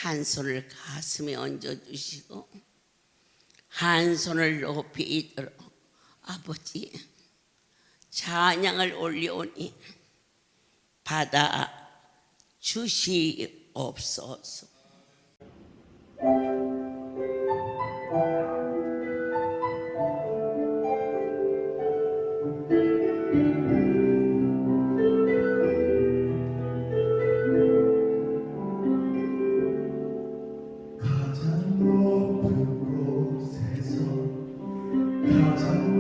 한 손을 가슴에 얹어주시고 한 손을 높이 들어 아버지 찬양을 올려오니 받아 주시옵소서. 가장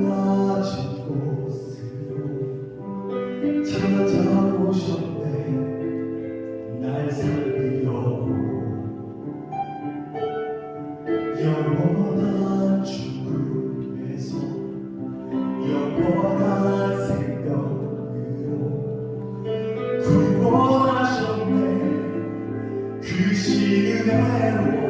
낮은 곳으로 찾아오셨네. 날 살리려고 영원한 죽음에서 영원한 생명으로 구원하셨네. 그 시은혜로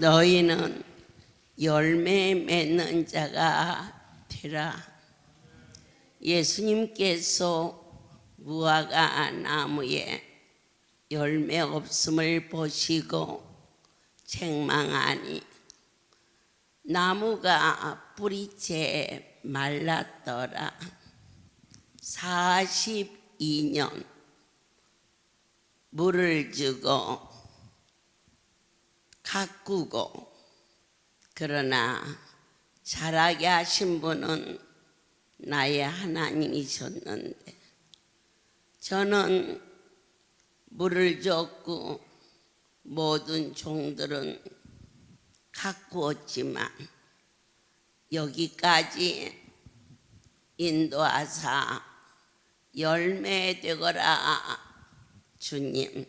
너희는 열매 맺는 자가 되라. 예수님께서 무화과 나무에 열매 없음을 보시고 책망하니 나무가 뿌리째 말랐더라. 42년 물을 주고 가꾸고 그러나 자라게 하신 분은 나의 하나님이셨는데 저는 물을 줬고 모든 종들은 가꾸었지만 여기까지 인도하사 열매 되거라. 주님,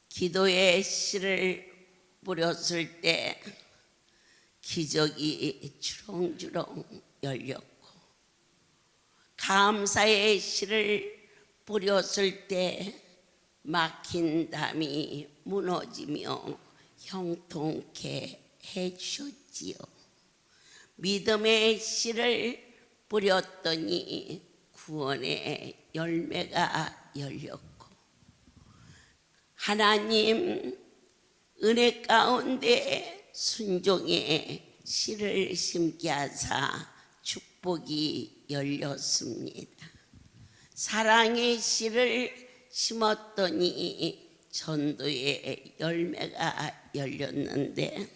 기도의 씨를 뿌렸을 때 기적이 주렁주렁 열렸고 감사의 씨를 뿌렸을 때 막힌 담이 무너지며 형통케 해주셨지요. 믿음의 씨를 뿌렸더니 구원의 열매가 열렸고 하나님 은혜 가운데 순종의 씨를 심게 하사 축복이 열렸습니다. 사랑의 씨를 심었더니 전도의 열매가 열렸는데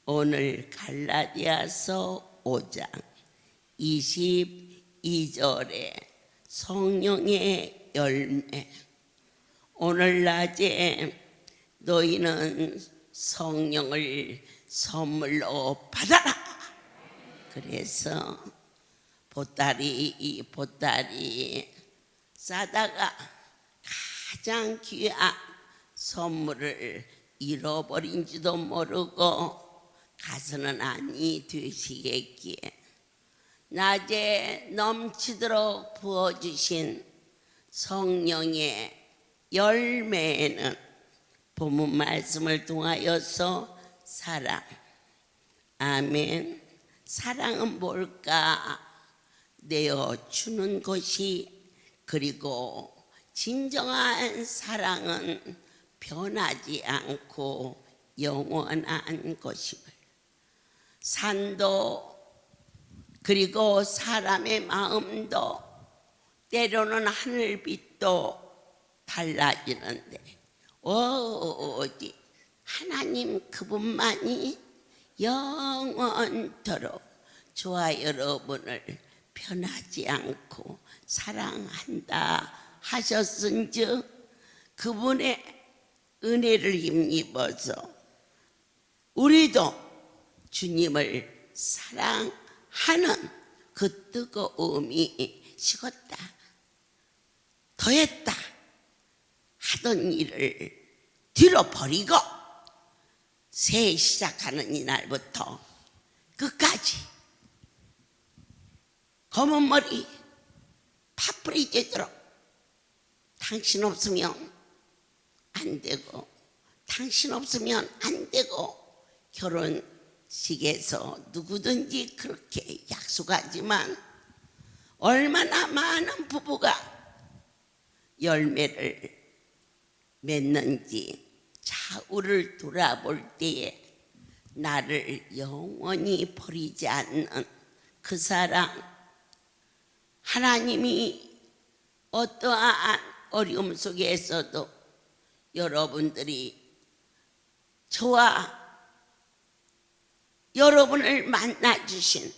오늘 갈라디아서 5장 22절에 성령의 열매. 오늘 낮에 너희는 성령을 선물로 받아라. 그래서 보따리 싸다가 가장 귀한 선물을 잃어버린지도 모르고 가서는 아니 되시겠기에 낮에 넘치도록 부어주신 성령의 열매는 본문 말씀을 통하여서 사랑. 아멘. 사랑은 뭘까? 내어주는 것이, 그리고 진정한 사랑은 변하지 않고 영원한 것임을. 산도 그리고 사람의 마음도 때로는 하늘빛도 달라지는데 오직 하나님 그분만이 영원토록 저와 여러분을 변하지 않고 사랑한다 하셨은즉 그분의 은혜를 힘입어서 우리도 주님을 사랑하는 그 뜨거움이 식었다, 더했다 하던 일을 뒤로 버리고 새해 시작하는 이날부터 끝까지 검은 머리 파뿌리 되도록 당신 없으면 안 되고, 당신 없으면 안 되고, 결혼식에서 누구든지 그렇게 약속하지만 얼마나 많은 부부가 열매를 맺는지 좌우를 돌아볼 때에 나를 영원히 버리지 않는 그 사랑, 하나님이 어떠한 어려움 속에서도 여러분들이 저와 여러분을 만나주신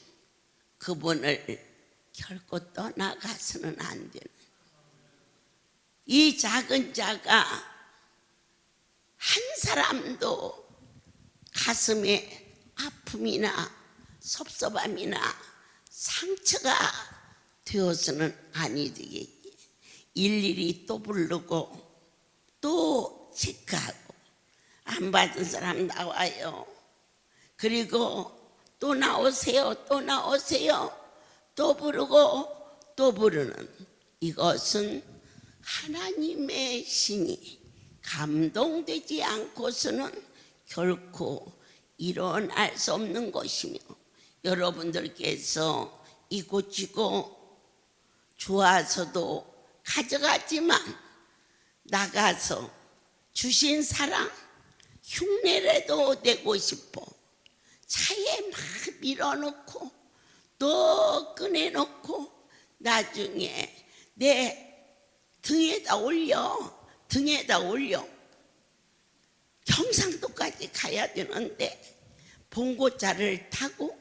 그분을 결코 떠나가서는 안 되는, 이 작은 자가 한 사람도 가슴에 아픔이나 섭섭함이나 상처가 되어서는 아니 되겠기. 일일이 또 부르고 또 체크하고, 안 받은 사람 나와요. 그리고 또 나오세요, 또 나오세요, 또 부르고 또 부르는, 이것은 하나님의 신이 감동되지 않고서는 결코 일어날 수 없는 것이며, 여러분들께서 이고치고 좋아서도 가져가지만 나가서 주신 사랑 흉내라도 내고 싶어 차에 막 밀어놓고 또 꺼내놓고 나중에 내 등에다 올려 경상도까지 가야 되는데 봉고차를 타고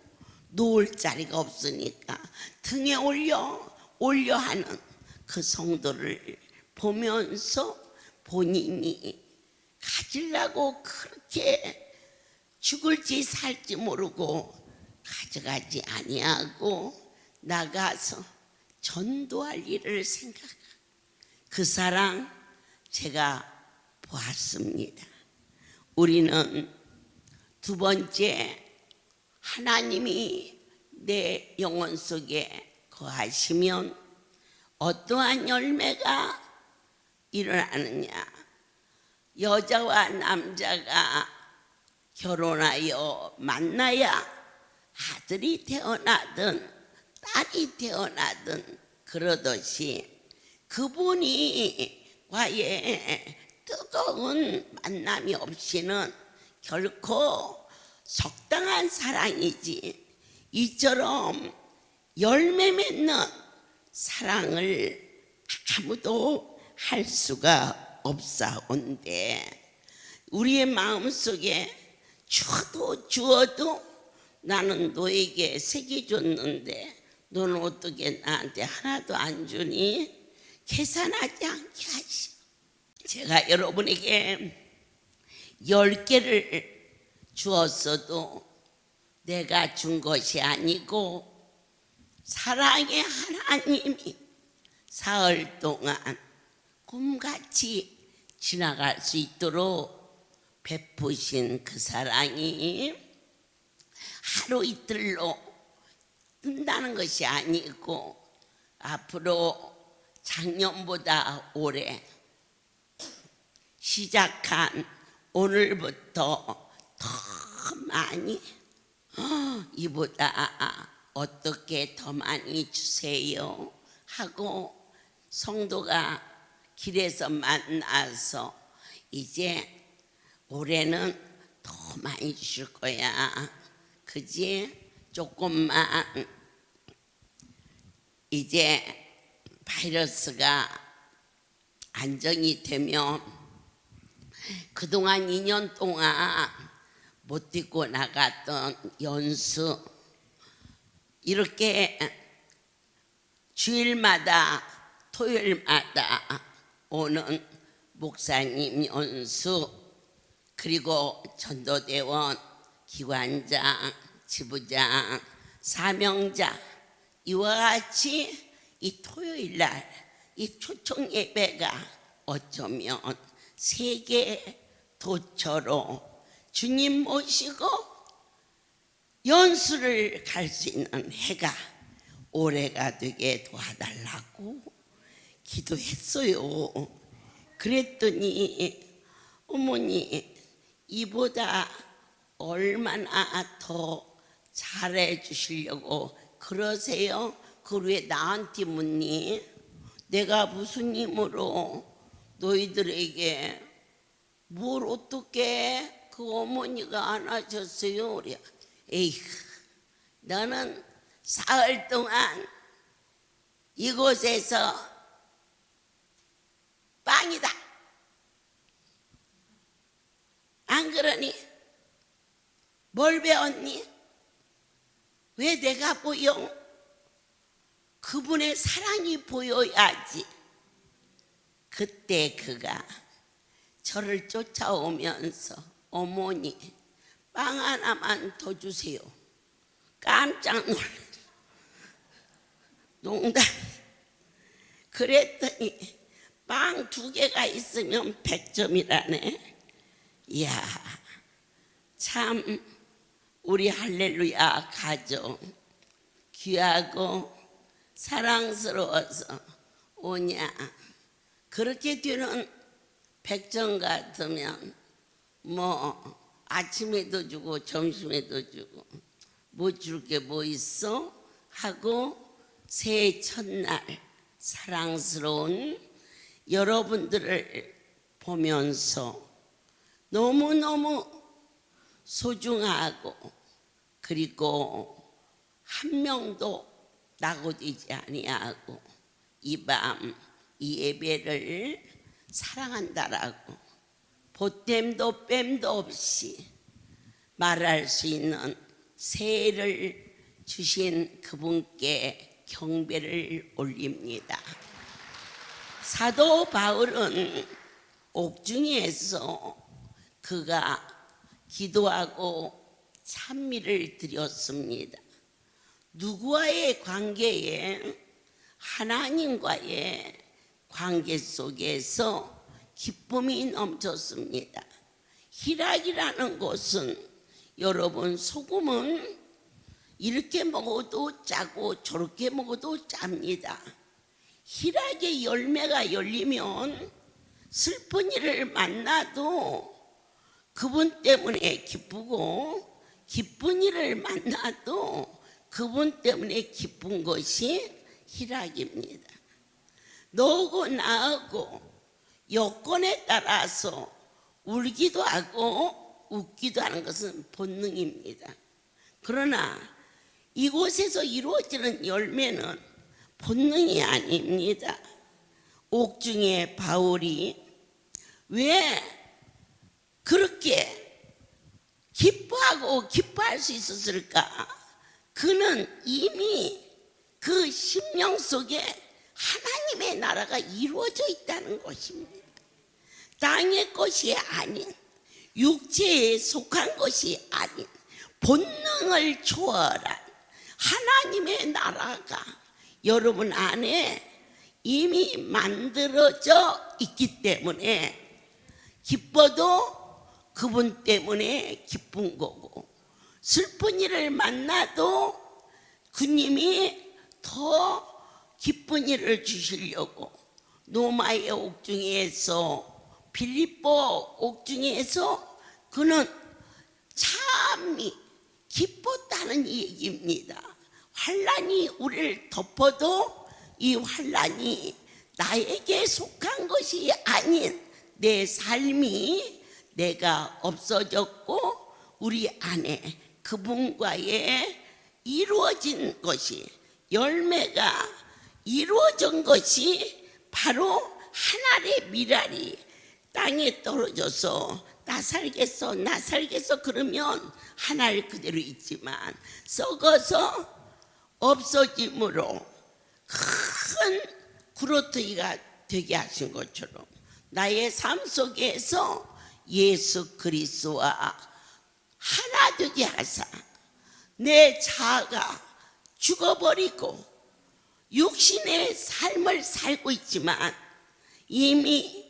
놓을 자리가 없으니까 등에 올려 하는 그 성도를 보면서 본인이 가지려고 그렇게 죽을지 살지 모르고 가져가지 아니하고 나가서 전도할 일을 생각하고, 그 사랑 제가 보았습니다. 우리는 두 번째, 하나님이 내 영혼 속에 거하시면 어떠한 열매가 일어나느냐. 여자와 남자가 결혼하여 만나야 아들이 태어나든 딸이 태어나든 그러듯이 그분이 과의 뜨거운 만남이 없이는 결코 적당한 사랑이지, 이처럼 열매 맺는 사랑을 아무도 할 수가 없사온데, 우리의 마음속에 주어도 나는 너에게 3개 줬는데 너는 어떻게 나한테 하나도 안 주니? 계산하지 않게 하시오. 제가 여러분에게 10개를 주었어도 내가 준 것이 아니고 사랑의 하나님이 사흘 동안 꿈같이 지나갈 수 있도록 베푸신 그 사랑이 하루 이틀로 끝나는 것이 아니고 앞으로 작년보다 올해 시작한 오늘부터 더 많이 이보다 어떻게 더 많이 주세요 하고 성도가 길에서 만나서 이제 올해는 더 많이 주실 거야. 그지? 조금만 이제 바이러스가 안정이 되면 그동안 2년 동안 못 뛰고 나갔던 연수 이렇게 주일마다 토요일마다 오는 목사님 연수 그리고 전도대원 기관장 지부장 사명자 이와 같이 이 토요일날 이 초청 예배가 어쩌면 세계 도처로 주님 모시고 연수를 갈 수 있는 해가 올해가 되게 도와달라고 기도했어요. 그랬더니 어머니 이보다 얼마나 더 잘해 주시려고 그러세요? 그걸 왜 나한테 묻니? 내가 무슨 힘으로 너희들에게 뭘 어떻게 그 어머니가 안 하셨어요? 그래. 에이그 너는 사흘 동안 이곳에서 빵이다 안 그러니? 뭘 배웠니? 왜 내가 보여? 그분의 사랑이 보여야지. 그때 그가 저를 쫓아오면서 어머니 빵 하나만 더 주세요. 깜짝 놀랐어. 농담. 그랬더니 빵 2개가 있으면 100점이라네. 이야 참 우리 할렐루야 가족 귀하고 사랑스러워서 오냐. 그렇게 되는 100점 같으면 뭐 아침에도 주고 점심에도 주고 뭐 줄 게 뭐 있어? 하고 새해 첫날 사랑스러운 여러분들을 보면서 너무너무 소중하고 그리고 한 명도 낙오되지 아니하고 이 밤 이 예배를 사랑한다라고 보탬도 뺨도 없이 말할 수 있는 새해를 주신 그분께 경배를 올립니다. 사도 바울은 옥중에서 그가 기도하고 찬미를 드렸습니다. 누구와의 관계에? 하나님과의 관계 속에서 기쁨이 넘쳤습니다. 희락이라는 것은 여러분 소금은 이렇게 먹어도 짜고 저렇게 먹어도 짭니다. 희락의 열매가 열리면 슬픈 일을 만나도 그분 때문에 기쁘고 기쁜 일을 만나도 그분 때문에 기쁜 것이 희락입니다. 너고 나하고 여건에 따라서 울기도 하고 웃기도 하는 것은 본능입니다. 그러나 이곳에서 이루어지는 열매는 본능이 아닙니다. 옥중에 바울이 왜 그렇게 기뻐하고 기뻐할 수 있었을까? 그는 이미 그 심령 속에 하나님의 나라가 이루어져 있다는 것입니다. 땅의 것이 아닌, 육체에 속한 것이 아닌 본능을 초월한 하나님의 나라가 여러분 안에 이미 만들어져 있기 때문에 기뻐도 그분 때문에 기쁜 거고, 슬픈 일을 만나도 그님이 더 기쁜 일을 주시려고 노마의 옥중에서, 빌립보 옥중에서 그는 참이 기뻤다는 얘기입니다. 환난이 우리를 덮어도 이 환난이 나에게 속한 것이 아닌 내 삶이 내가 없어졌고 우리 안에 그분과의 이루어진 것이, 열매가 이루어진 것이 바로 하늘의 미랄이 땅에 떨어져서 나 살겠어 그러면 하늘 그대로 있지만 썩어서 없어짐으로 큰 구러터기가 되게 하신 것처럼 나의 삶 속에서 예수 그리스도와 하나 되게 하사 내 자아가 죽어버리고 육신의 삶을 살고 있지만 이미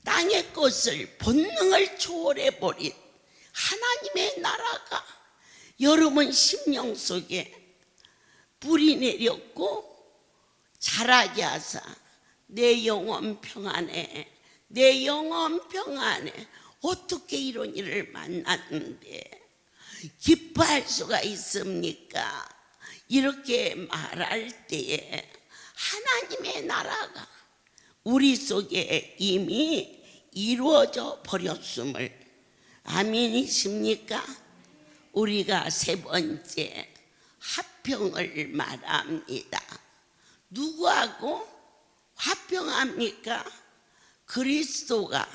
땅의 것을, 본능을 초월해버린 하나님의 나라가 여러분 심령 속에 뿌리 내렸고 자라게 하사 내 영혼 평안에, 내 영혼 평안에 어떻게 이런 일을 만났는데 기뻐할 수가 있습니까? 이렇게 말할 때에 하나님의 나라가 우리 속에 이미 이루어져 버렸음을, 아멘이십니까? 우리가 세 번째 화평을 말합니다. 누구하고 화평합니까? 그리스도가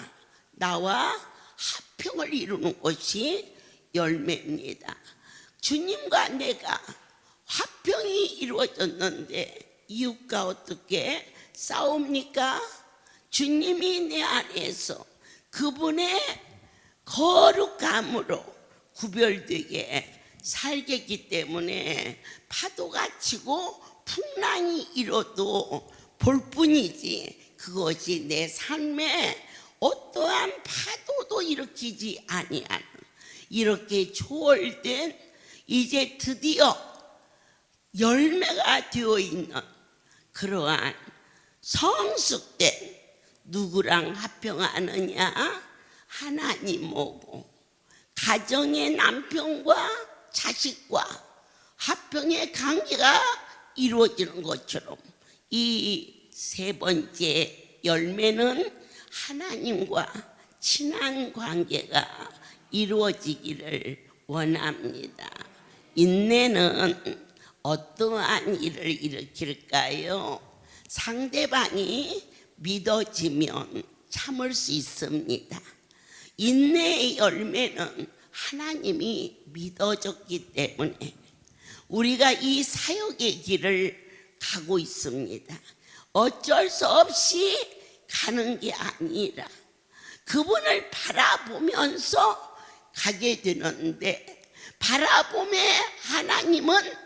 나와 화평을 이루는 것이 열매입니다. 주님과 내가 화평이 이루어졌는데 이웃과 어떻게 싸웁니까? 주님이 내 안에서 그분의 거룩함으로 구별되게 살겠기 때문에 파도가 치고 풍랑이 일어도 볼 뿐이지 그것이 내 삶에 어떠한 파도도 일으키지 아니하는, 이렇게 초월된 이제 드디어 열매가 되어 있는 그러한 성숙된, 누구랑 화평하느냐? 하나님하고 가정의 남편과 자식과 화평의 관계가 이루어지는 것처럼 이 세 번째 열매는 하나님과 친한 관계가 이루어지기를 원합니다. 인내는 어떠한 일을 일으킬까요? 상대방이 믿어지면 참을 수 있습니다. 인내의 열매는 하나님이 믿어졌기 때문에 우리가 이 사역의 길을 가고 있습니다. 어쩔 수 없이 가는 게 아니라 그분을 바라보면서 가게 되는데, 바라봄에 하나님은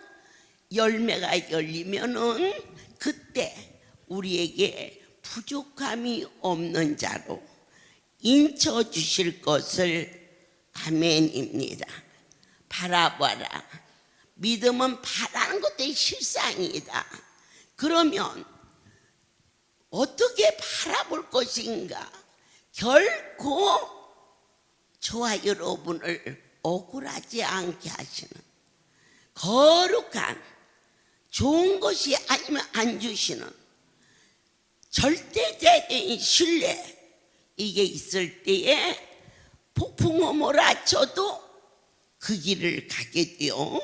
열매가 열리면은 그때 우리에게 부족함이 없는 자로 인쳐 주실 것을, 아멘입니다. 바라봐라. 믿음은 바라는 것도 실상이다. 그러면 어떻게 바라볼 것인가? 결코 저와 여러분을 억울하지 않게 하시는 거룩한 좋은 것이 아니면 안 주시는 절대적인 신뢰, 이게 있을 때에 폭풍우 몰아쳐도 그 길을 가게 되어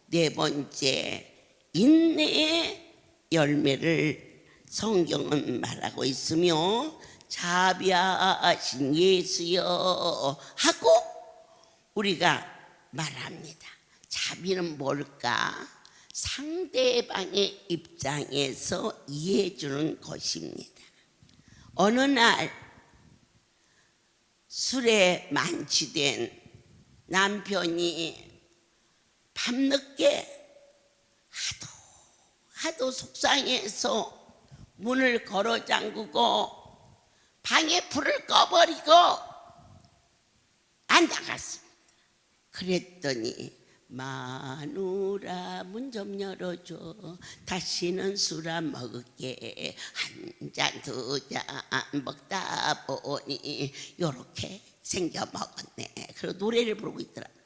네 번째 인내의 열매를 성경은 말하고 있으며 자비하신 예수여 하고 우리가 말합니다. 자비는 뭘까? 상대방의 입장에서 이해해 주는 것입니다. 어느 날 술에 만취된 남편이 밤늦게 하도 속상해서 문을 걸어 잠그고 방에 불을 꺼버리고 안 나갔습니다. 그랬더니 마누라 문 좀 열어줘. 다시는 술 안 먹을게. 한 잔 두 잔 먹다 보니 요렇게 생겨 먹었네. 그리고 노래를 부르고 있더랍니다.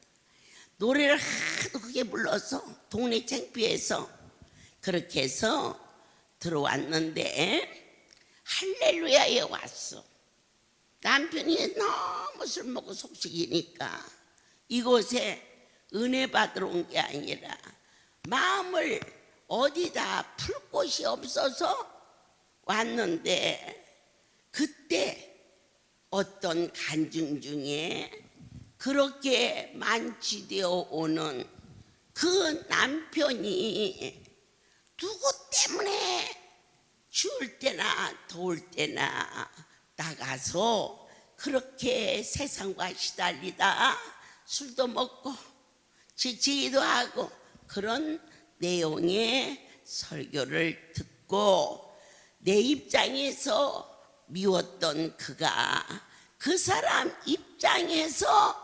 노래를 하도 크게 불러서 동네 창피해서 그렇게 해서 들어왔는데 할렐루야에 왔어. 남편이 너무 술 먹고 속식이니까 이곳에 은혜 받으러 온 게 아니라 마음을 어디다 풀 곳이 없어서 왔는데, 그때 어떤 간증 중에 그렇게 만취되어 오는 그 남편이 누구 때문에 추울 때나 더울 때나 나가서 그렇게 세상과 시달리다 술도 먹고 지치기도 하고 그런 내용의 설교를 듣고 내 입장에서 미웠던 그가 그 사람 입장에서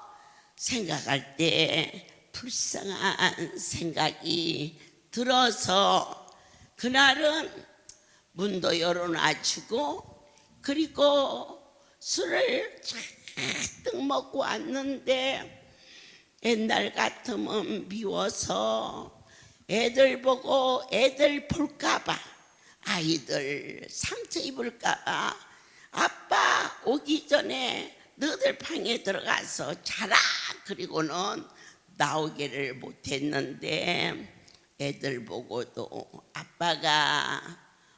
생각할 때 불쌍한 생각이 들어서 그날은 문도 열어놔주고 그리고 술을 잔뜩 먹고 왔는데 옛날 같으면 미워서 애들 보고 애들 볼까봐 아이들 상처 입을까봐 아빠 오기 전에 너들 방에 들어가서 자라 그리고는 나오기를 못했는데 애들 보고도 아빠가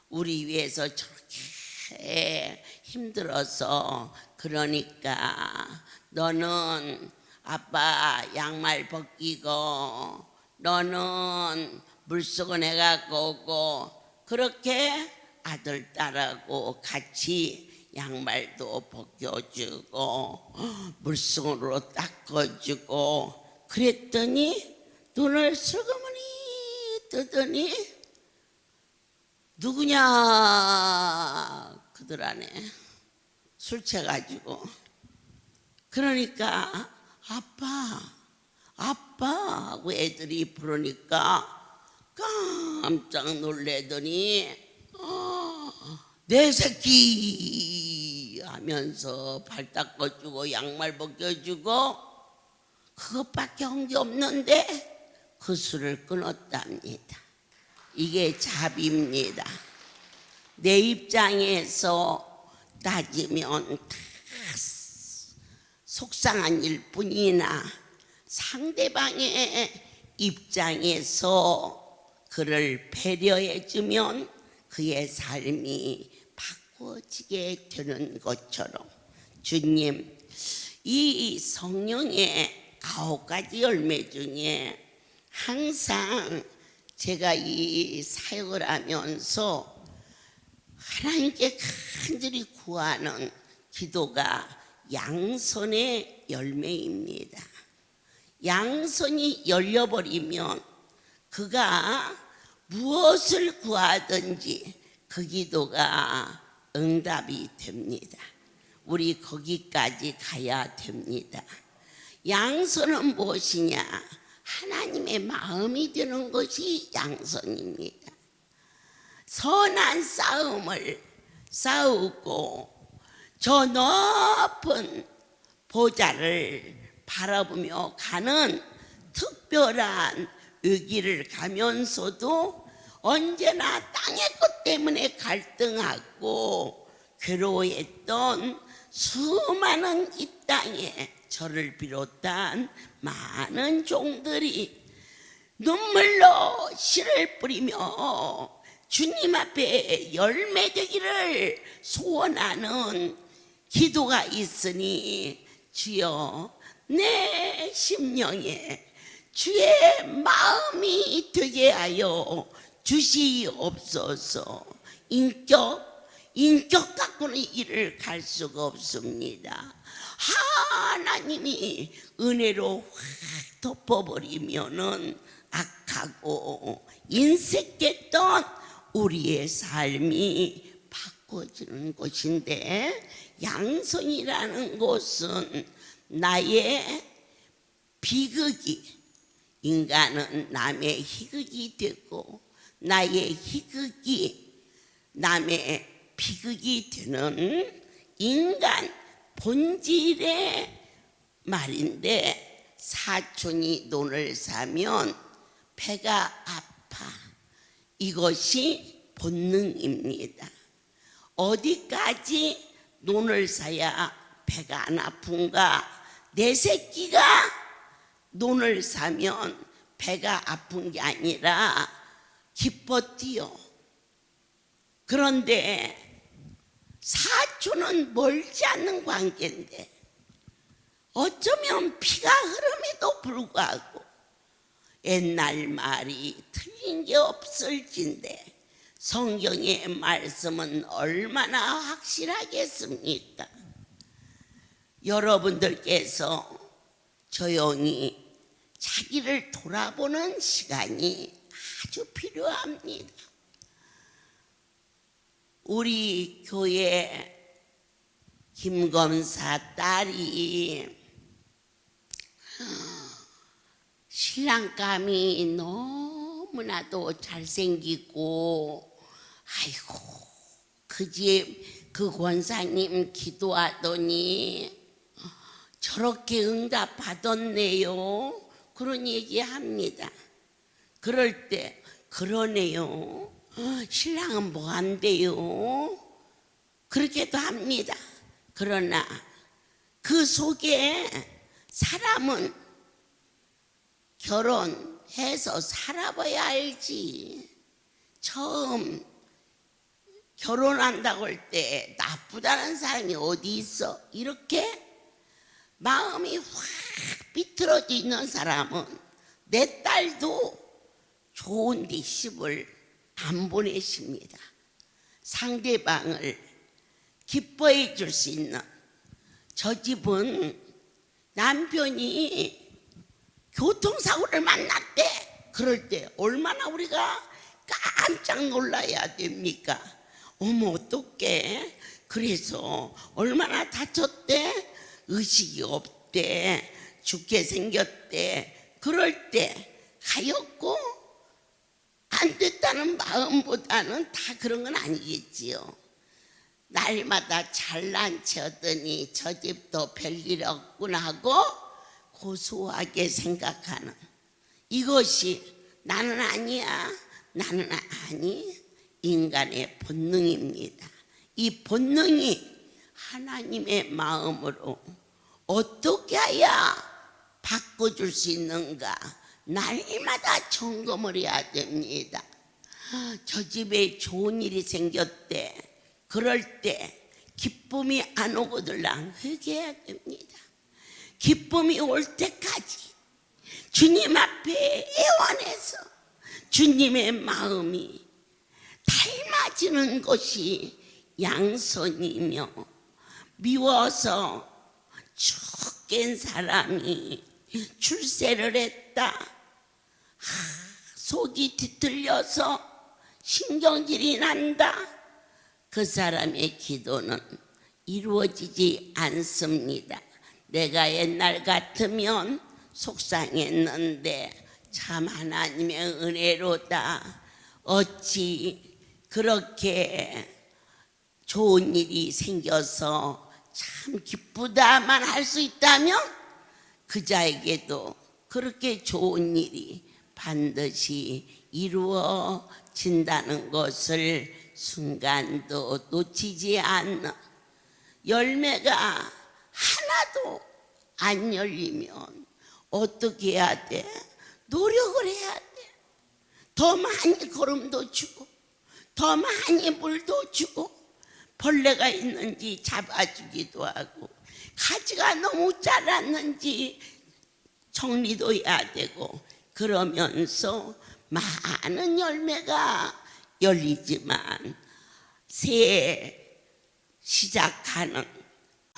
우리 위해서 저렇게 힘들어서 그러니까 너는 아빠 양말 벗기고 너는 물수건 해갖고 오고 그렇게 아들 딸하고 같이 양말도 벗겨주고 물수건으로 닦아주고 그랬더니 눈을 슬그머니 뜨더니 누구냐 그들 안에 술 취해가지고 그러니까 아빠 하고 애들이 부르니까 깜짝 놀래더니 내 새끼 하면서 발 닦아주고 양말 벗겨주고 그것밖에 한 게 없는데 그 술을 끊었답니다. 이게 자비입니다. 내 입장에서 따지면 다 속상한 일뿐이나 상대방의 입장에서 그를 배려해주면 그의 삶이 바꿔지게 되는 것처럼 주님, 이 성령의 9가지 열매 중에 항상 제가 이 사역을 하면서 하나님께 간절히 구하는 기도가 양선의 열매입니다. 양선이 열려버리면 그가 무엇을 구하든지 그 기도가 응답이 됩니다. 우리 거기까지 가야 됩니다. 양선은 무엇이냐? 하나님의 마음이 되는 것이 양선입니다. 선한 싸움을 싸우고 저 높은 보좌를 바라보며 가는 특별한 위기를 가면서도 언제나 땅의 것 때문에 갈등하고 괴로워했던 수많은 이 땅에 저를 비롯한 많은 종들이 눈물로 씨를 뿌리며 주님 앞에 열매되기를 소원하는 기도가 있으니 주여 내 심령에 주의 마음이 되게 하여 주시옵소서. 인격 갖고는 일을 갈 수가 없습니다. 하나님이 은혜로 확 덮어버리면은 악하고 인색했던 우리의 삶이 바꿔지는 것인데, 양선이라는 것은 나의 비극이, 인간은 남의 희극이 되고 나의 희극이 남의 비극이 되는 인간 본질의 말인데, 사촌이 논을 사면 배가 아파. 이것이 본능입니다. 어디까지 논을 사야 배가 안 아픈가? 내 새끼가 논을 사면 배가 아픈 게 아니라 기뻐 뛰어. 그런데 사촌은 멀지 않는 관계인데 어쩌면 피가 흐름에도 불구하고 옛날 말이 틀린 게 없을진데 성경의 말씀은 얼마나 확실하겠습니까? 여러분들께서 조용히 자기를 돌아보는 시간이 아주 필요합니다. 우리 교회 김검사 딸이 신랑감이 너무나도 잘생기고, 아이고 그 집 그 권사님 기도하더니 저렇게 응답받았네요. 그런 얘기합니다. 그럴 때 그러네요. 신랑은 뭐 한대요? 그렇게도 합니다. 그러나 그 속에 사람은 결혼해서 살아봐야 알지. 처음 결혼한다고 할 때 나쁘다는 사람이 어디 있어? 이렇게 마음이 확 비틀어져 있는 사람은 내 딸도 좋은 데 시집을 안 보내십니다. 상대방을 기뻐해 줄 수 있는. 저 집은 남편이 교통사고를 만났대. 그럴 때 얼마나 우리가 깜짝 놀라야 됩니까? 어머 어떡해. 그래서 얼마나 다쳤대. 의식이 없대. 죽게 생겼대. 그럴 때 가엾고 안 됐다는 마음보다는 다 그런 건 아니겠지요. 날마다 잘난 척하더니 저 집도 별일 없구나 하고 고소하게 생각하는, 이것이 나는 아니야, 나는 아니, 인간의 본능입니다. 이 본능이 하나님의 마음으로 어떻게 해야 바꿔줄 수 있는가? 날마다 점검을 해야 됩니다. 저 집에 좋은 일이 생겼대. 그럴 때 기쁨이 안 오거들랑 회개해야 됩니다. 기쁨이 올 때까지 주님 앞에 애원해서 주님의 마음이 닮아지는 것이 양선이며, 미워서 죽게 사람이 출세를 했다. 속이 뒤틀려서 신경질이 난다. 그 사람의 기도는 이루어지지 않습니다. 내가 옛날 같으면 속상했는데 참 하나님의 은혜로다. 어찌 그렇게 좋은 일이 생겨서 참 기쁘다만 할 수 있다면 그 자에게도 그렇게 좋은 일이 반드시 이루어진다는 것을 순간도 놓치지 않는, 열매가 하나도 안 열리면 어떻게 해야 돼? 노력을 해야 돼. 더 많이 거름도 주고 더 많이 물도 주고, 벌레가 있는지 잡아주기도 하고, 가지가 너무 자랐는지 정리도 해야 되고 그러면서 많은 열매가 열리지만 새해 시작하는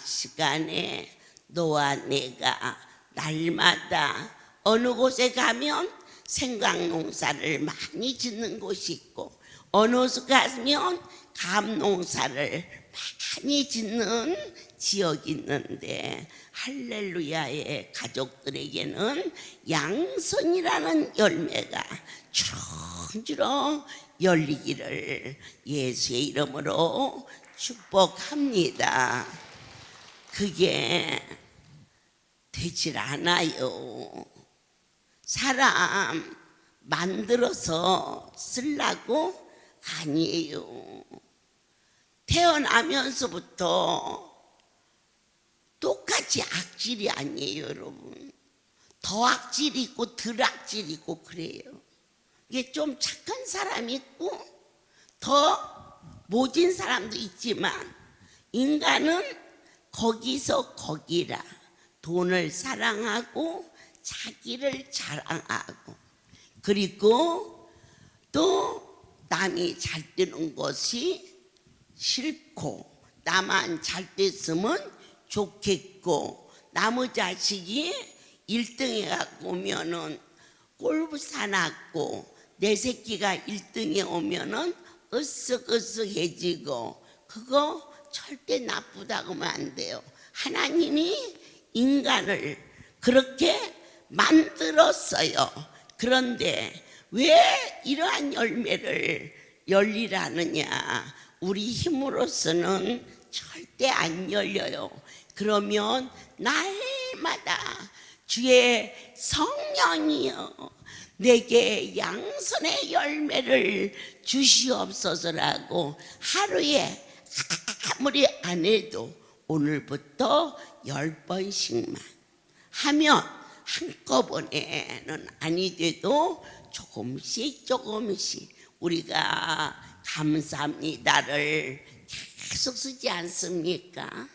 시간에 너와 내가 날마다 어느 곳에 가면 생강농사를 많이 짓는 곳이 있고 어느 곳에 가면 감농사를 많이 짓는 지역이 있는데 할렐루야의 가족들에게는 양선이라는 열매가 주렁주렁 열리기를 예수의 이름으로 축복합니다. 그게 되질 않아요. 사람 만들어서 쓰려고 아니에요. 태어나면서부터 똑같이 악질이 아니에요, 여러분. 더 악질이 있고 덜 악질이 있고 그래요. 이게 좀 착한 사람이 있고 더 모진 사람도 있지만 인간은 거기서 거기라 돈을 사랑하고 자기를 자랑하고 그리고 또 남이 잘 되는 것이 싫고 나만 잘 됐으면 좋겠고 나무 자식이 1등에 갖고 오면은 꼴부사 났고 내 새끼가 1등에 오면은 으쓱으쓱해지고 그거 절대 나쁘다고 하면 안 돼요. 하나님이 인간을 그렇게 만들었어요. 그런데 왜 이러한 열매를 열리라느냐? 우리 힘으로서는 절대 안 열려요. 그러면 날마다 주의 성령이여 내게 양선의 열매를 주시옵소서라고 하루에 아무리 안 해도 오늘부터 10번씩만 하면 한꺼번에는 아니 돼도 조금씩 우리가 감사합니다를 계속 쓰지 않습니까?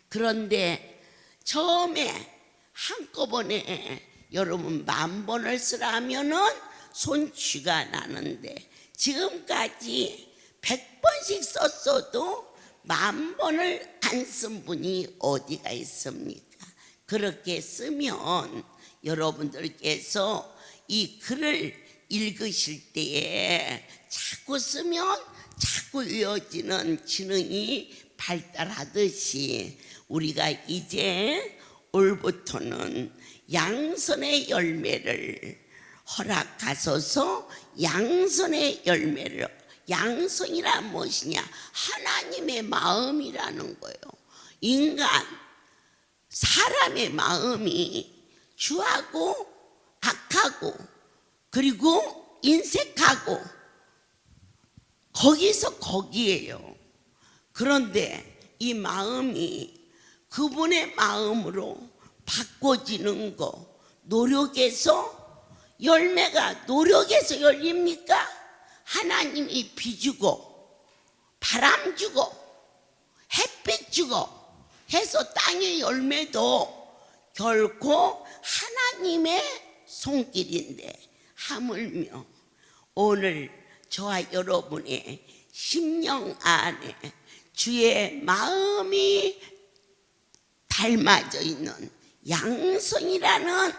그런데 처음에 한꺼번에 여러분 10,000번을 쓰라면은 손취가 나는데 지금까지 100번씩 썼어도 10,000번을 안 쓴 분이 어디가 있습니까? 그렇게 쓰면 여러분들께서 이 글을 읽으실 때에 자꾸 쓰면 자꾸 외워지는 지능이 발달하듯이 우리가 이제 올부터는 양선의 열매를 허락하소서. 양선의 열매를, 양선이란 무엇이냐? 하나님의 마음이라는 거예요. 인간, 사람의 마음이 주하고 악하고 그리고 인색하고 거기서 거기에요. 그런데 이 마음이 그분의 마음으로 바꿔지는 거, 노력해서 열매가 노력해서 열립니까? 하나님이 비 주고 바람 주고 햇빛 주고 해서 땅의 열매도 결코 하나님의 손길인데 하물며 오늘 저와 여러분의 심령 안에 주의 마음이 닮아져 있는 양선이라는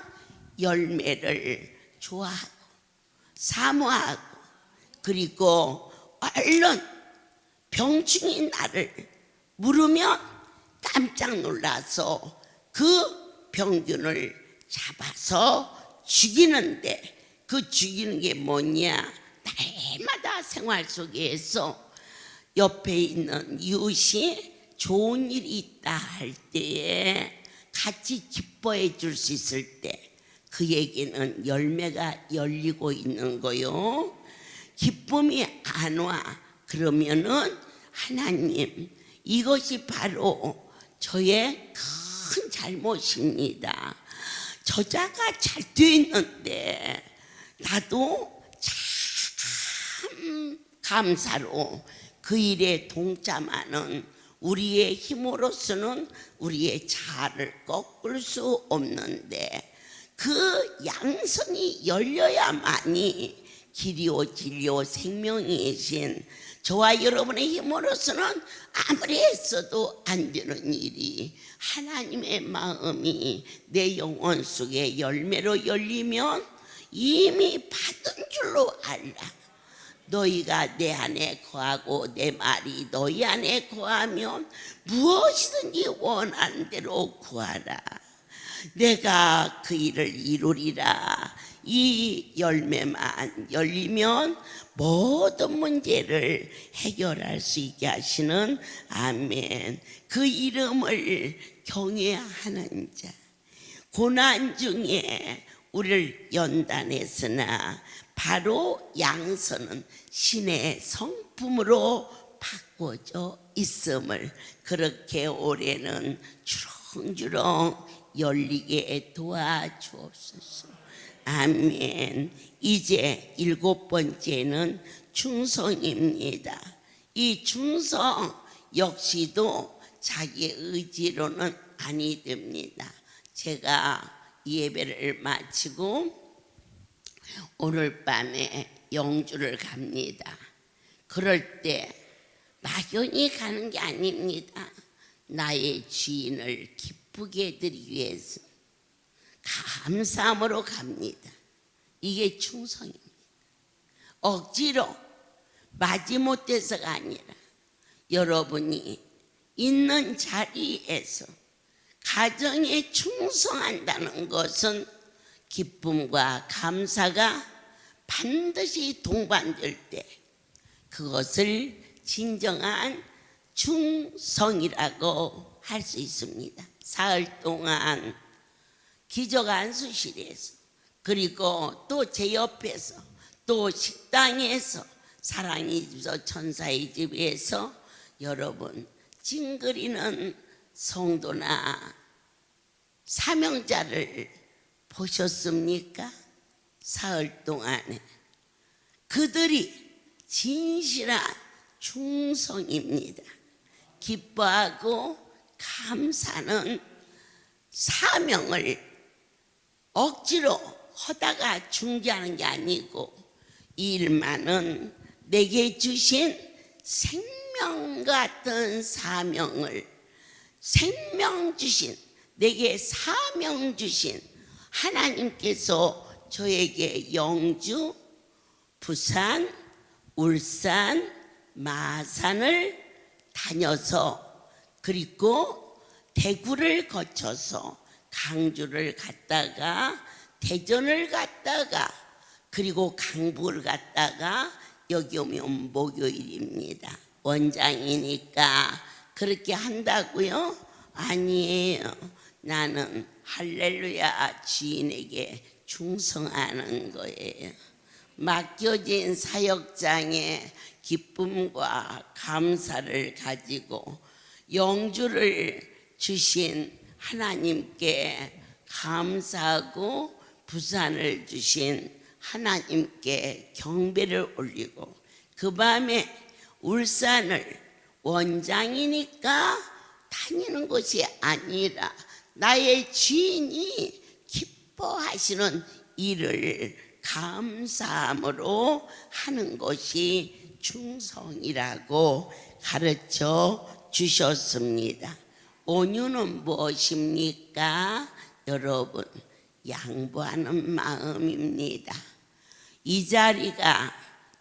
열매를 좋아하고 사모하고 그리고 얼른 병충이 나를 물으면 깜짝 놀라서 그 병균을 잡아서 죽이는데 그 죽이는 게 뭐냐? 날마다 생활 속에서 옆에 있는 이웃이 좋은 일이 있다 할 때에 같이 기뻐해 줄 수 있을 때 그에게는 열매가 열리고 있는 거요. 기쁨이 안 와. 그러면은 하나님, 이것이 바로 저의 큰 잘못입니다. 저자가 잘 되어 있는데 나도 참 감사로 그 일에 동참하는 우리의 힘으로서는 우리의 자아를 꺾을 수 없는데 그 양선이 열려야만이 길이요 진리요 생명이신 저와 여러분의 힘으로서는 아무리 했어도 안 되는 일이 하나님의 마음이 내 영혼 속에 열매로 열리면 이미 받은 줄로 알라. 너희가 내 안에 거하고 내 말이 너희 안에 거하면 무엇이든지 원하는 대로 구하라. 내가 그 일을 이루리라. 이 열매만 열리면 모든 문제를 해결할 수 있게 하시는 아멘. 그 이름을 경외하는 자. 고난 중에 우리를 연단했으나 바로 양선은 신의 성품으로 바꿔져 있음을 그렇게 올해는 주렁주렁 열리게 도와주옵소서. 아멘. 이제 7번째는 충성입니다. 이 충성 역시도 자기 의지로는 아니 됩니다. 제가 예배를 마치고 오늘 밤에 영주를 갑니다. 그럴 때 막연히 가는 게 아닙니다. 나의 주인을 기쁘게 해드리기 위해서 감사함으로 갑니다. 이게 충성입니다. 억지로 마지못해서가 아니라 여러분이 있는 자리에서 가정에 충성한다는 것은 기쁨과 감사가 반드시 동반될 때 그것을 진정한 충성이라고 할 수 있습니다. 사흘 동안 기적 안수실에서 그리고 또 제 옆에서 또 식당에서 사랑의 집에서 천사의 집에서 여러분 찡그리는 성도나 사명자를 보셨습니까? 사흘 동안에 그들이 진실한 충성입니다. 기뻐하고 감사는 사명을 억지로 하다가 중지하는 게 아니고 이 일만은 내게 주신 생명 같은 사명을 생명 주신 내게 사명 주신 하나님께서 저에게 영주, 부산, 울산, 마산을 다녀서 그리고 대구를 거쳐서 강주를 갔다가 대전을 갔다가 그리고 강북을 갔다가 여기 오면 목요일입니다. 원장이니까 그렇게 한다고요? 아니에요. 나는 할렐루야 주인에게 충성하는 거예요. 맡겨진 사역장에 기쁨과 감사를 가지고 영주를 주신 하나님께 감사하고 부산을 주신 하나님께 경배를 올리고 그 밤에 울산을 원장이니까 다니는 것이 아니라 나의 주인이 기뻐하시는 일을 감사함으로 하는 것이 충성이라고 가르쳐 주셨습니다. 온유는 무엇입니까? 여러분, 양보하는 마음입니다. 이 자리가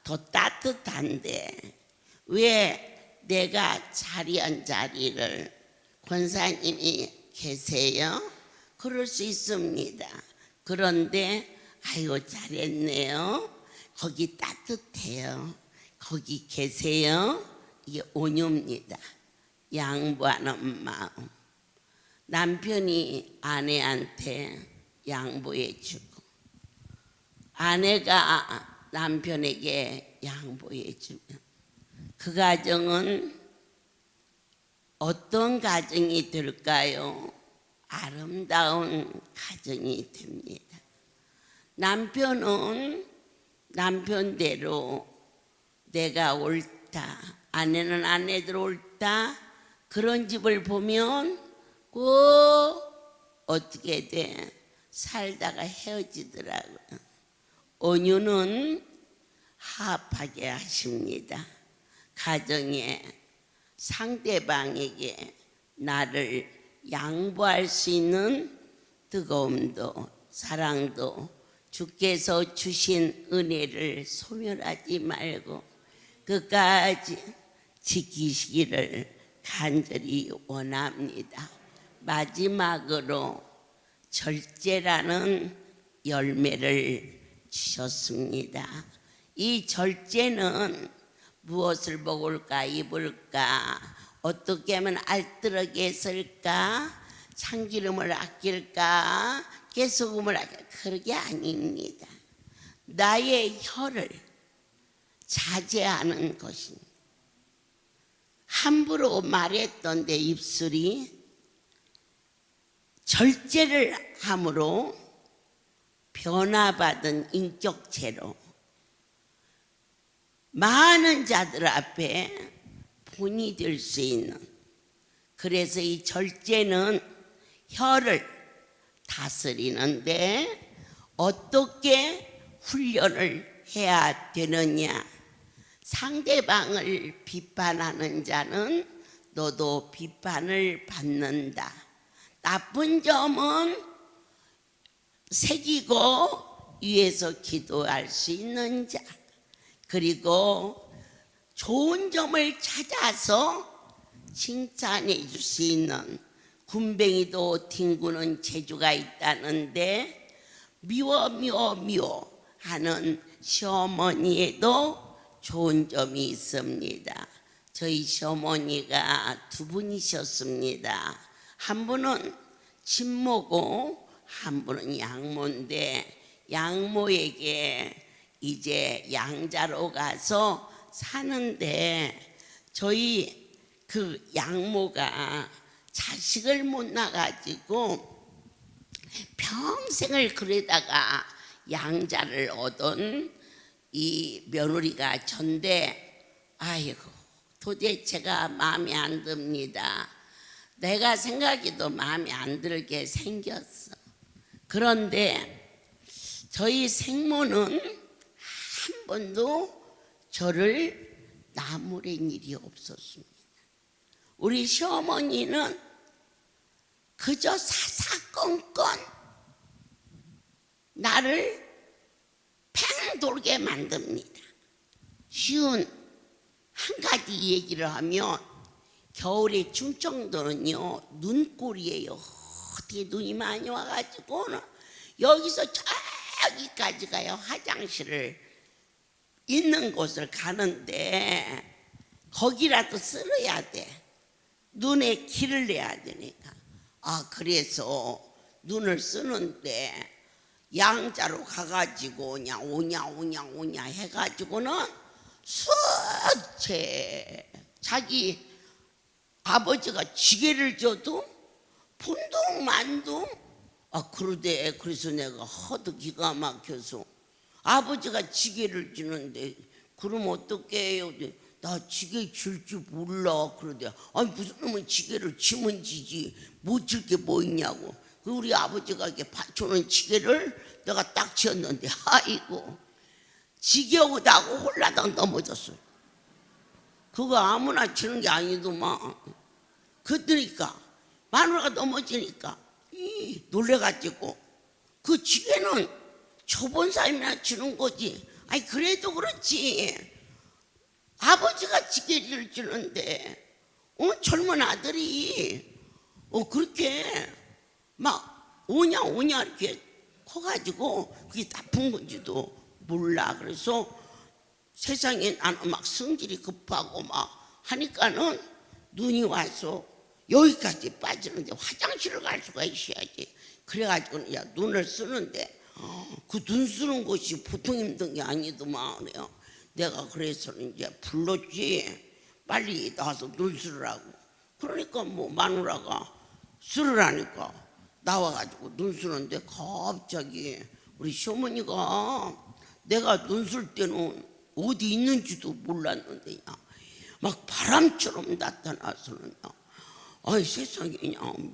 더 따뜻한데 왜 내가 자리한 자리를 권사님이 계세요? 그럴 수 있습니다. 그런데 아이고 잘했네요. 거기 따뜻해요. 거기 계세요. 이게 온유입니다. 양보하는 마음. 남편이 아내한테 양보해 주고 아내가 남편에게 양보해 주면 그 가정은 어떤 가정이 될까요? 아름다운 가정이 됩니다. 남편은 남편대로 내가 옳다, 아내는 아내대로 옳다, 그런 집을 보면 꼭 어떻게 돼? 살다가 헤어지더라고요. 온유는 합하게 하십니다. 가정에 상대방에게 나를 양보할 수 있는 뜨거움도 사랑도 주께서 주신 은혜를 소멸하지 말고 끝까지 지키시기를 간절히 원합니다. 마지막으로 절제라는 열매를 주셨습니다. 이 절제는 무엇을 먹을까 입을까 어떻게 하면 알뜰하게 쓸까 참기름을 아낄까 깨소금을 아낄까 그게 아닙니다. 나의 혀를 자제하는 것입니다. 함부로 말했던 내 입술이 절제를 함으로 변화받은 인격체로 많은 자들 앞에 본이 될 수 있는, 그래서 이 절제는 혀를 다스리는데 어떻게 훈련을 해야 되느냐. 상대방을 비판하는 자는 너도 비판을 받는다. 나쁜 점은 새기고 위에서 기도할 수 있는 자, 그리고 좋은 점을 찾아서 칭찬해 줄 수 있는, 군뱅이도 뒹구는 재주가 있다는데 미워 하는 시어머니에도 좋은 점이 있습니다. 저희 시어머니가 두 분이셨습니다. 한 분은 친모고 한 분은 양모인데 양모에게 이제 양자로 가서 사는데 저희 그 양모가 자식을 못 낳아가지고 평생을 그러다가 양자를 얻은 이 며느리가 전데 아이고 도대체가 마음에 안 듭니다. 내가 생각해도 마음에 안 들게 생겼어. 그런데 저희 생모는 한 번도 저를 나무란 일이 없었습니다. 우리 시어머니는 그저 사사건건 나를 팽 돌게 만듭니다. 쉬운 한 가지 얘기를 하면 겨울에 충청도는요 눈골이에요. 어떻게 눈이 많이 와가지고는 여기서 저기까지 가요. 화장실을 있는 곳을 가는데 거기라도 쓸어야 돼. 눈에 길을 내야 되니까. 그래서 눈을 쓰는데 양자로 가가지고 오냐 해가지고는 수채 자기 아버지가 지게를 줘도 분동만동 그러대. 그래서 내가 허드 기가 막혀서 아버지가 지게를 주는데 그럼 어떻게 해요? 나 지게 줄 줄 몰라. 그러대. 아니 무슨 놈은 지게를 치면 지지 못 칠 게 뭐 있냐고. 우리 아버지가 이렇게 받쳐놓은 지게를 내가 딱 치었는데 아이고 지게 오다고 홀라당 넘어졌어요. 그거 아무나 치는 게 아니더만. 그러니까 마누라가 넘어지니까 놀래가지고 그 지게는 초본 사람이나 치는 거지. 아니 그래도 그렇지 아버지가 지게를 주는데 젊은 아들이 그렇게 막 오냐 이렇게 커가지고 그게 나쁜 건지도 몰라. 그래서 세상에 나는 막 성질이 급하고 막 하니까는 눈이 와서 여기까지 빠지는데 화장실을 갈 수가 있어야지. 그래가지고 야 눈을 쓰는데 그 눈 쓰는 것이 보통 힘든 게 아니더만. 내가 그래서는 이제 불렀지. 빨리 나와서 눈 쓰라고. 그러니까 뭐 마누라가 쓰르라니까 나와가지고 눈 쓰는데 갑자기 우리 시어머니가 내가 눈 쓸 때는 어디 있는지도 몰랐는데 막 바람처럼 나타나서는 아이 세상에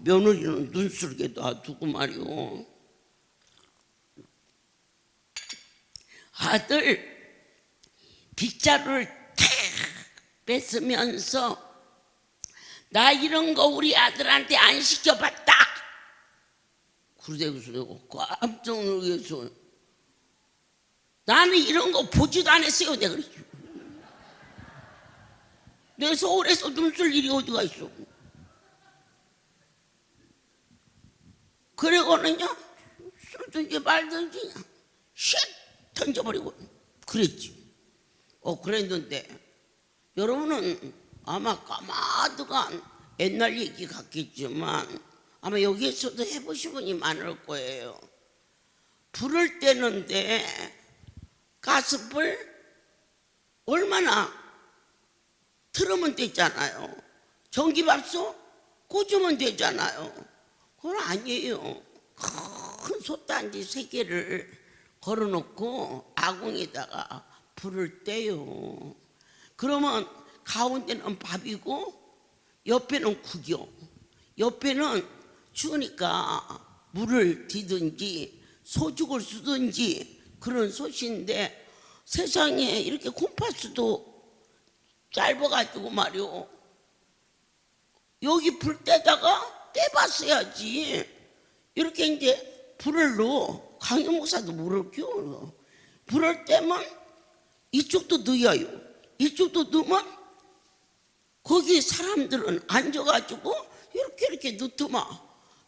며느리는 눈 쓸게 놔두고 말이오. 아들 빗자루를 탁 뺏으면서 나 이런 거 우리 아들한테 안 시켜봤다. 그러대고서 내가 깜짝 놀라서 나는 이런 거 보지도 않았어요. 내가 그랬죠. 내 서울에서 눈쓸 일이 어디가 있어. 그러고는요 술든지 말든지 그냥 쉿 던져버리고 그랬지. 그랬는데 여러분은 아마 까마득한 옛날 얘기 같겠지만 아마 여기에서도 해보신 분이 많을 거예요. 불을 떼는데 가스불 얼마나 틀으면 되잖아요. 전기밥솥 꽂으면 되잖아요. 그건 아니에요. 큰 솥단지 3개를 걸어놓고 아궁에다가 불을 떼요. 그러면 가운데는 밥이고 옆에는 국이요. 옆에는 추우니까 물을 뒤든지 소죽을 쓰든지 그런 솥인데 세상에 이렇게 콤파스도 짧아가지고 말이요. 여기 불 때다가 떼봤어야지. 이렇게 이제 불을 넣어. 강요 목사도 물을 끼워. 불을 떼면 이쪽도 넣어요. 이쪽도 넣으면 거기 사람들은 앉아가지고 이렇게 넣더만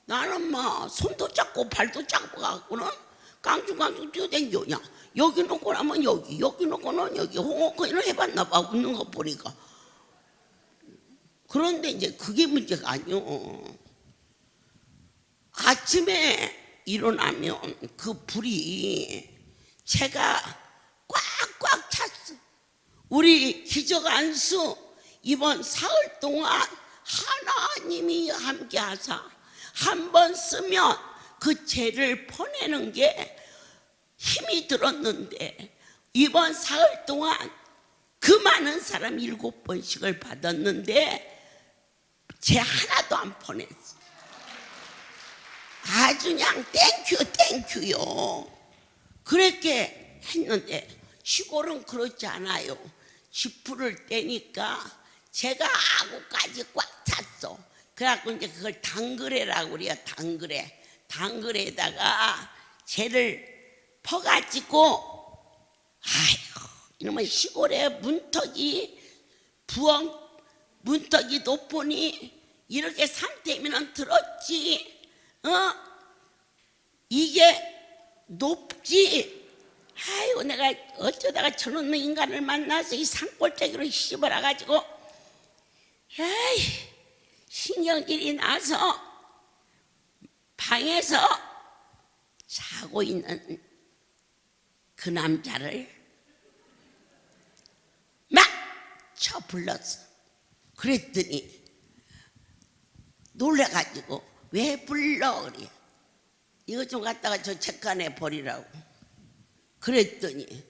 나는 막 손도 작고 발도 작고 갖고는 깡충깡충 뛰어댕겨. 그냥 여기 놓고 나면 여기 놓고는 여기 홍어거리를 해봤나 봐. 웃는 거 보니까. 그런데 이제 그게 문제가 아니요. 아침에 일어나면 그 불이 채가 꽉꽉 찼어. 우리 기적 안수 이번 사흘 동안 하나님이 함께 하사 한 번 쓰면 그 죄를 퍼내는 게 힘이 들었는데 이번 사흘 동안 그 많은 사람 7번씩을 받았는데 죄 하나도 안 퍼냈어. 아주 그냥 땡큐요. 그렇게 했는데 시골은 그렇지 않아요. 지푸를 떼니까 제가 아구까지 꽉 찼어. 그래갖고 이제 그걸 당그레라고 그래요. 당그레에다가 재를 퍼가지고 아이고 이놈의 시골에 문턱이 부엌 문턱이 높으니 이렇게 상태면 들었지. 이게 높지. 아이고 내가 어쩌다가 저런 인간을 만나서 이 산골짜기로 씹어라가지고 에이 신경질이 나서 방에서 자고 있는 그 남자를 막 쳐 불렀어. 그랬더니 놀래가지고 왜 불러 그래. 이거 좀 갖다가 저 책간에 버리라고. 그랬더니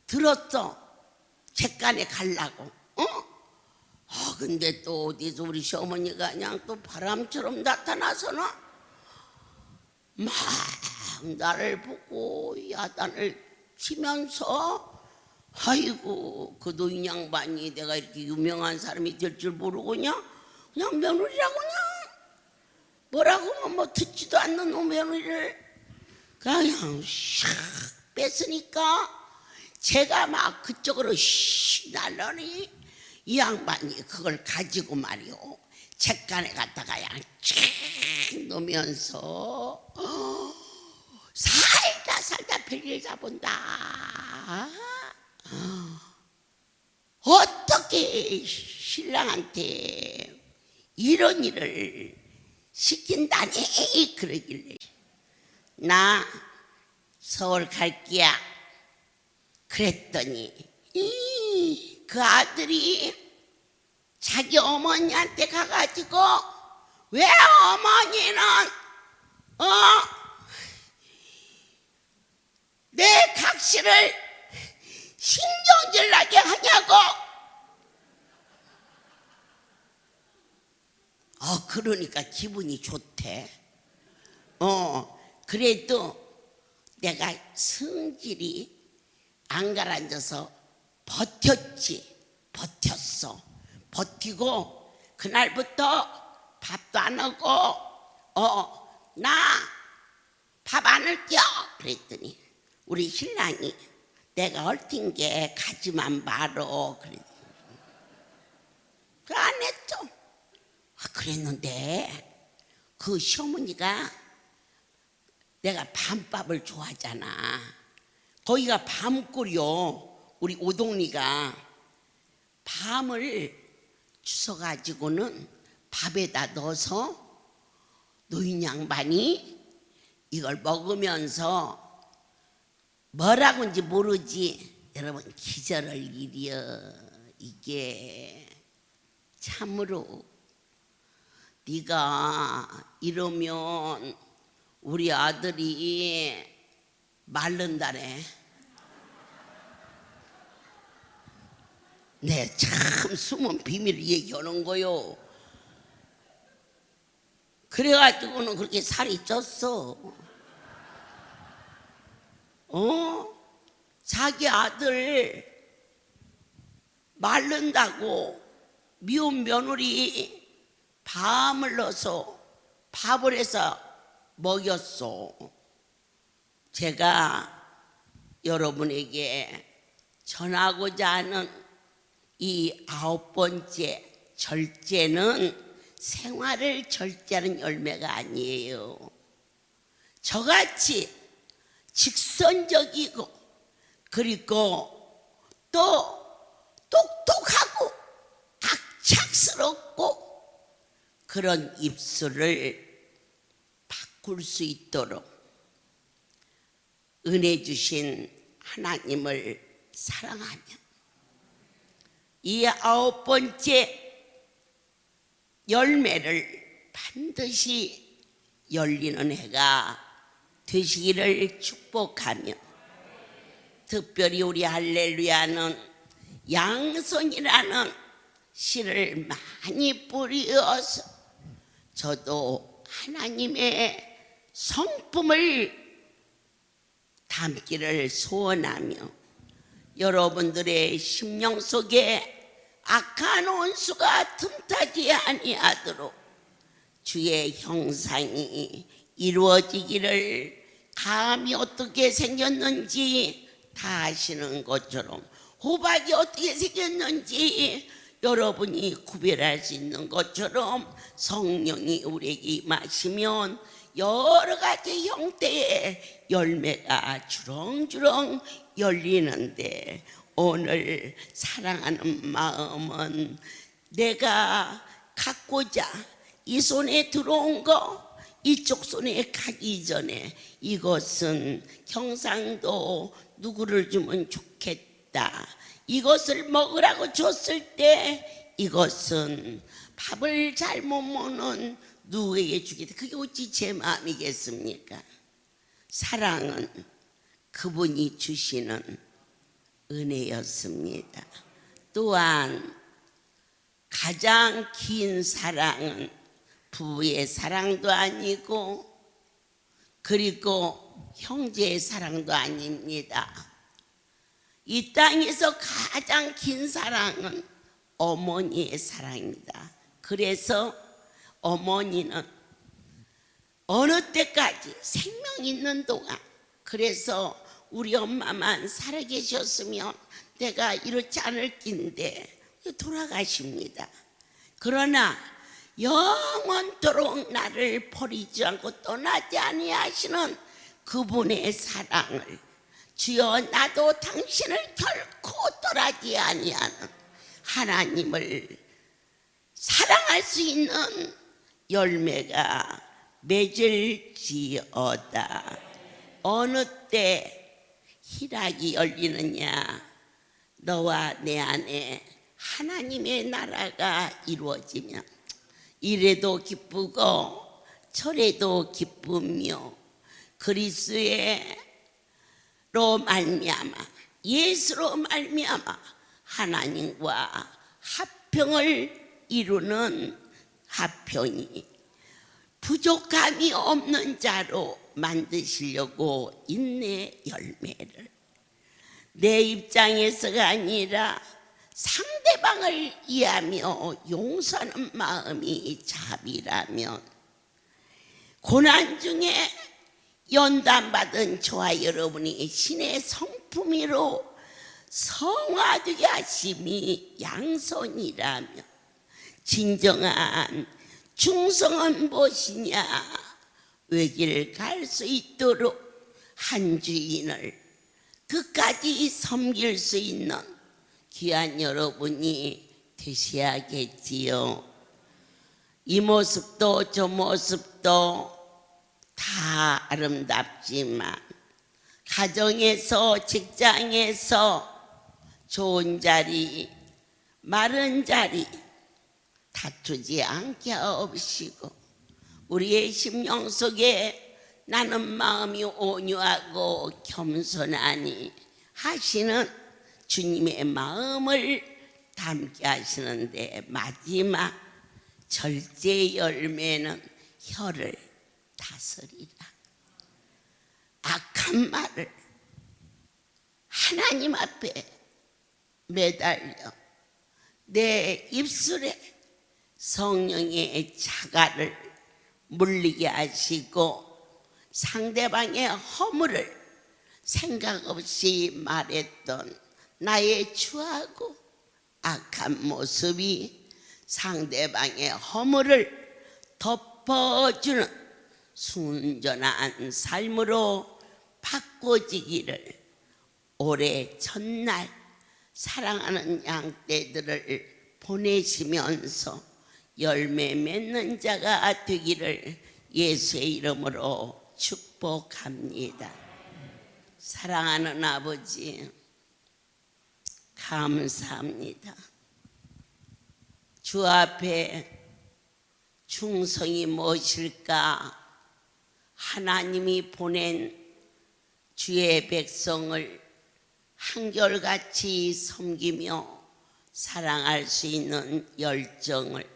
들었어. 책간에 갈라고. 근데 또 어디서 우리 시어머니가 그냥 또 바람처럼 나타나서는 막 나를 보고 야단을 치면서 아이고 그 노인 양반이 내가 이렇게 유명한 사람이 될 줄 모르고 그냥 며느리라고 그냥 뭐라고 하면 뭐 듣지도 않는 놈 며느리를 그냥 샥 뺐으니까 제가 막 그쪽으로 씩 날라니 이 양반이 그걸 가지고 말이요 책간에 갖다가 그냥 쫙 넣으면서 살다 별일 다 본다. 어떻게 신랑한테 이런 일을 시킨다니 그러길래 나 서울 갈게야. 그랬더니 그 아들이 자기 어머니한테 가가지고 왜 어머니는 내 각시를 신경질 나게 하냐고. 그러니까 기분이 좋대. 그래도 내가 성질이 안 가라앉아서 버텼어. 버티고 그날부터 밥도 안 하고 나 밥 안 할게요 그랬더니 우리 신랑이 내가 얼틴 게 가지만 말어 그랬더니 안 했죠. 그랬는데 그 시어머니가 내가 밤밥을 좋아하잖아. 거기가 밤꿀이요. 우리 오동리가 밤을 주워가지고는 밥에다 넣어서 노인 양반이 이걸 먹으면서 뭐라고인지 모르지. 여러분 기절할 일이여. 이게 참으로 네가 이러면 우리 아들이 마른다네. 네, 참 숨은 비밀을 얘기하는 거요. 그래가지고는 그렇게 살이 쪘어. 자기 아들 마른다고 미운 며느리 밤을 넣어서 밥을 해서 먹였어. 제가 여러분에게 전하고자 하는 이 9번째 절제는 생활을 절제하는 열매가 아니에요. 저같이 직선적이고 그리고 또 똑똑하고 악착스럽고 그런 입술을 바꿀 수 있도록 은혜 주신 하나님을 사랑하며 이 9번째 열매를 반드시 열리는 해가 되시기를 축복하며 특별히 우리 할렐루야는 양손이라는 씨를 많이 뿌려서 저도 하나님의 성품을 담기를 소원하며 여러분들의 심령 속에 악한 원수가 틈타지 아니하도록 주의 형상이 이루어지기를 감이 어떻게 생겼는지 다 아시는 것처럼 호박이 어떻게 생겼는지 여러분이 구별할 수 있는 것처럼 성령이 우리에게 임하시면 여러 가지 형태의 열매가 주렁주렁 열리는데 오늘 사랑하는 마음은 내가 갖고자 이 손에 들어온 거 이쪽 손에 가기 전에 이것은 경상도 누구를 주면 좋겠다. 이것을 먹으라고 줬을 때 이것은 밥을 잘 못 먹는 누구에게 주겠다. 그게 어찌 제 마음이겠습니까? 사랑은 그분이 주시는 은혜였습니다. 또한 가장 긴 사랑은 부부의 사랑도 아니고 그리고 형제의 사랑도 아닙니다. 이 땅에서 가장 긴 사랑은 어머니의 사랑입니다. 그래서 어머니는 어느 때까지 생명 있는 동안 그래서 우리 엄마만 살아계셨으면 내가 이렇지 않을 낀데 돌아가십니다. 그러나 영원토록 나를 버리지 않고 떠나지 아니하시는 그분의 사랑을 주여 나도 당신을 결코 떠나지 아니하는 하나님을 사랑할 수 있는 열매가 맺을지어다. 어느 때 희락이 열리느냐? 너와 내 안에 하나님의 나라가 이루어지면 이래도 기쁘고 저래도 기쁘며 그리스도로 말미암아 예수로 말미암아 하나님과 합평을 이루는 합평이 부족함이 없는 자로 만드시려고 인내 열매를 내 입장에서가 아니라 상대방을 이해하며 용서하는 마음이 자비라면, 고난 중에 연단받은 저와 여러분이 신의 성품으로 성화되게 하심이 양손이라면, 진정한 충성은 무엇이냐? 외길 갈 수 있도록 한 주인을 끝까지 섬길 수 있는 귀한 여러분이 되셔야겠지요. 이 모습도 저 모습도 다 아름답지만, 가정에서, 직장에서 좋은 자리, 마른 자리 다투지 않게 하옵시고, 우리의 심령 속에 나는 마음이 온유하고 겸손하니 하시는 주님의 마음을 담게 하시는데, 마지막 절제 열매는 혀를 다스리라. 악한 말을 하나님 앞에 매달려 내 입술에 성령의 자갈을 물리게 하시고, 상대방의 허물을 생각 없이 말했던 나의 추하고 악한 모습이 상대방의 허물을 덮어주는 순전한 삶으로 바꿔지기를, 올해 첫날 사랑하는 양떼들을 보내시면서 열매 맺는 자가 되기를 예수의 이름으로 축복합니다. 사랑하는 아버지, 감사합니다. 주 앞에 충성이 무엇일까? 하나님이 보낸 주의 백성을 한결같이 섬기며 사랑할 수 있는 열정을,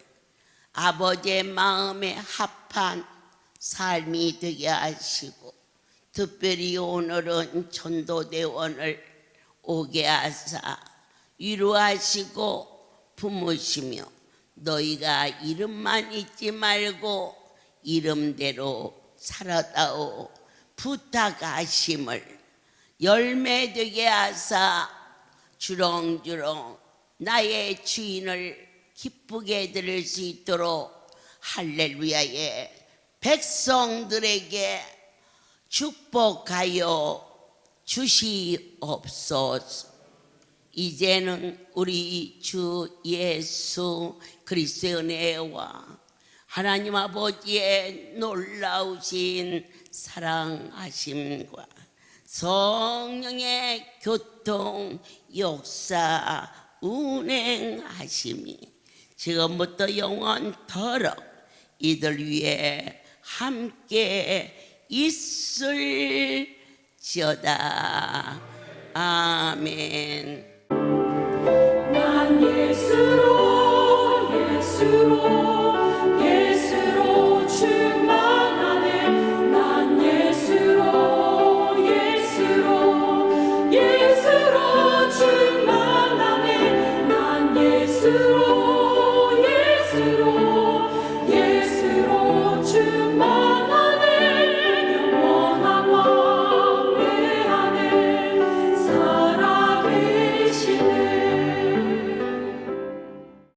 아버지의 마음에 합한 삶이 되게 하시고, 특별히 오늘은 전도대원을 오게 하사 위로하시고 품으시며, 너희가 이름만 잊지 말고 이름대로 살아다오 부탁하심을 열매되게 하사 주렁주렁 나의 주인을 기쁘게 들을 수 있도록 할렐루야의 백성들에게 축복하여 주시옵소서. 이제는 우리 주 예수 그리스도의 은혜와 하나님 아버지의 놀라우신 사랑하심과 성령의 교통 역사 운행하심이 지금부터 영원토록 이들 위해 함께 있을지어다. 아멘. 난 예수로